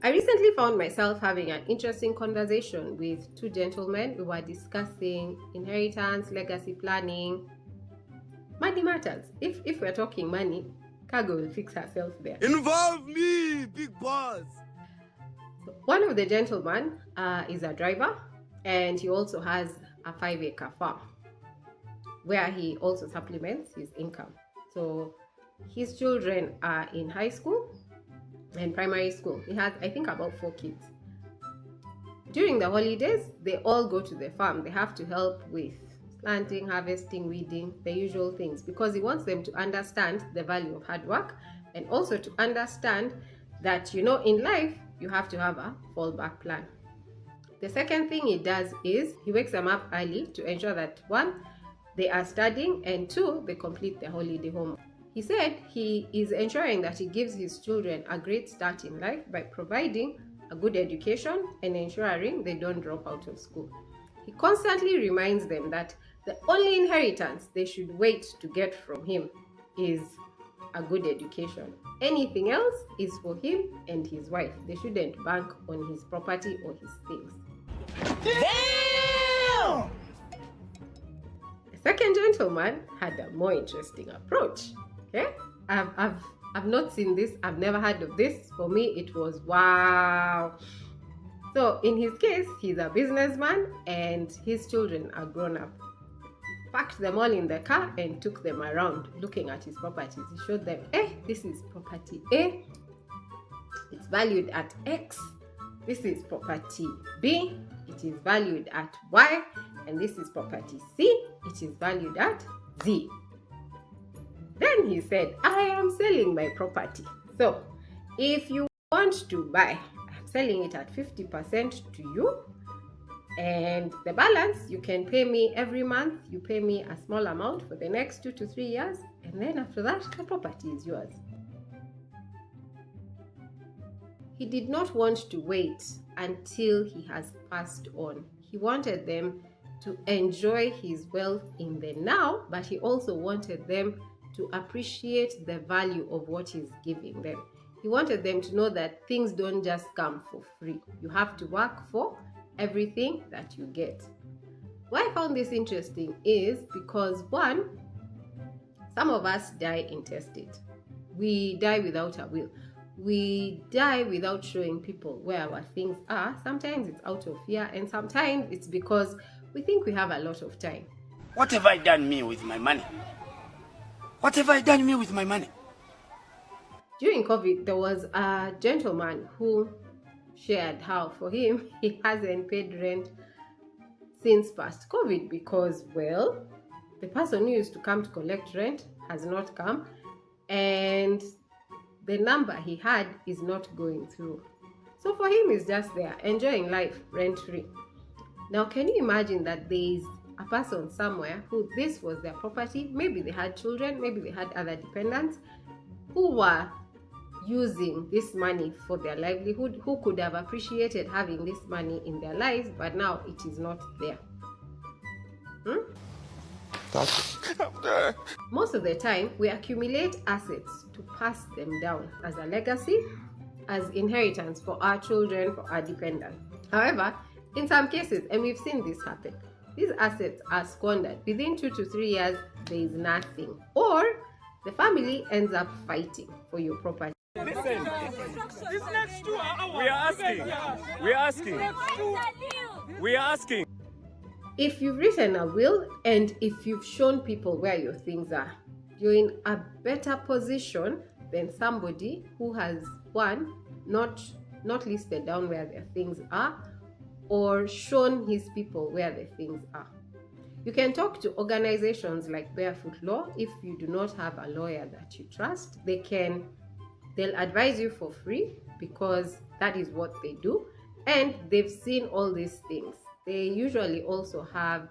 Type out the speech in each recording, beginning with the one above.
I recently found myself having an interesting conversation with two gentlemen. We were discussing inheritance, legacy planning, money matters. If we're talking money, Kago will fix herself there. Involve me, big boss. One of the gentlemen is a driver, and he also has a 5-acre farm where he also supplements his income. So his children are in high school and primary school. He has, I think, about 4 kids. During the holidays, they all go to the farm. They have to help with planting, harvesting, weeding, the usual things, because he wants them to understand the value of hard work, and also to understand that, in life, you have to have a fallback plan. The second thing he does is he wakes them up early to ensure that, 1, they are studying, and 2, they complete their holiday homework. He said he is ensuring that he gives his children a great start in life by providing a good education and ensuring they don't drop out of school. He constantly reminds them that the only inheritance they should wait to get from him is a good education. Anything else is for him and his wife. They shouldn't bank on his property or his things. Damn! The second gentleman had a more interesting approach. Okay? I've not seen this. I've never heard of this. For me, it was wow. So in his case, he's a businessman and his children are grown up. Packed them all in the car and took them around looking at his properties. He showed them, this is property A. It's valued at X. This is property B. It is valued at Y. And this is property C. It is valued at Z. Then he said, I am selling my property. So if you want to buy, I'm selling it at 50% to you. And the balance, you can pay me every month. You pay me a small amount for the next 2 to 3 years. And then after that, the property is yours. He did not want to wait until he has passed on. He wanted them to enjoy his wealth in the now, but he also wanted them to appreciate the value of what he's giving them. He wanted them to know that things don't just come for free. You have to work for everything that you get. Why I found this interesting is because, 1, some of us die intestate. We die without a will. We die without showing people where our things are. Sometimes it's out of fear, and sometimes it's because we think we have a lot of time. What have I done me with my money? What have I done me with my money? During COVID, there was a gentleman who shared how for him, he hasn't paid rent since past COVID because, well, the person who used to come to collect rent has not come, and the number he had is not going through. So for him, he's just there enjoying life rent-free. Now, can you imagine that there is a person somewhere who this was their property? Maybe they had children, maybe they had other dependents who were using this money for their livelihood, who could have appreciated having this money in their lives, but now it is not there. Most of the time, we accumulate assets to pass them down as a legacy, as inheritance for our children, for our dependents. However, in some cases, and we've seen this happen, these assets are squandered. Within 2 to 3 years, there is nothing. Or the family ends up fighting for your property. Listen, this next 2 hours. We are asking. If you've written a will and if you've shown people where your things are, you're in a better position than somebody who has, 1, not listed down where their things are, or shown his people where the things are. You can talk to organizations like Barefoot Law. If you do not have a lawyer that you trust, they'll advise you for free because that is what they do, and they've seen all these things. They usually also have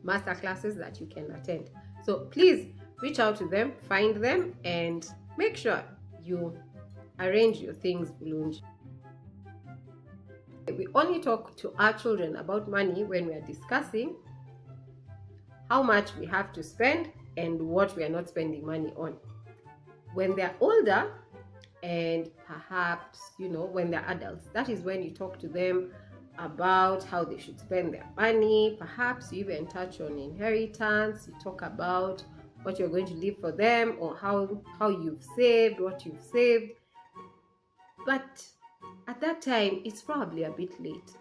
master classes that you can attend. So please reach out to them, find them, and make sure you arrange your things bulungi. We only talk to our children about money when we are discussing how much we have to spend and what we are not spending money on. When they're older, and perhaps, when they're adults, that is when you talk to them about how they should spend their money. Perhaps you even touch on inheritance. You talk about what you're going to leave for them, or how you've saved, what you've saved. But at that time, it's probably a bit late.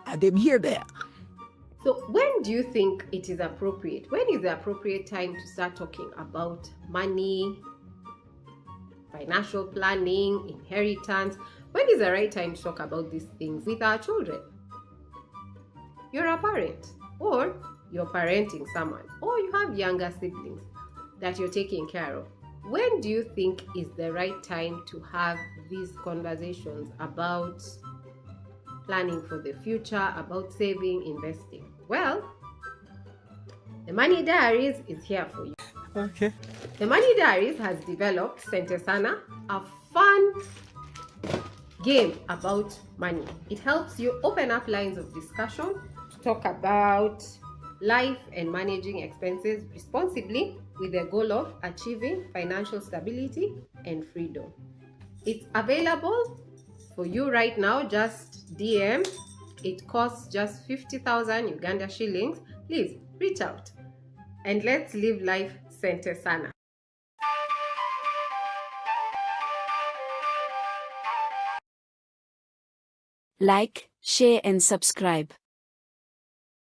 I didn't hear that. So when do you think it is appropriate? When is the appropriate time to start talking about money, financial planning, inheritance? When is the right time to talk about these things with our children? You're a parent, or you're parenting someone, or you have younger siblings that you're taking care of. When do you think is the right time to have these conversations about planning for the future, about saving, investing? Well, the Money Diaries is here for you. Okay. The Money Diaries has developed Sente-Sana, a fun game about money. It helps you open up lines of discussion to talk about life and managing expenses responsibly, with the goal of achieving financial stability and freedom. It's available for you right now. Just DM. It costs just 50,000 Uganda shillings. Please reach out and let's live life Sente-Sana. Like, share and subscribe.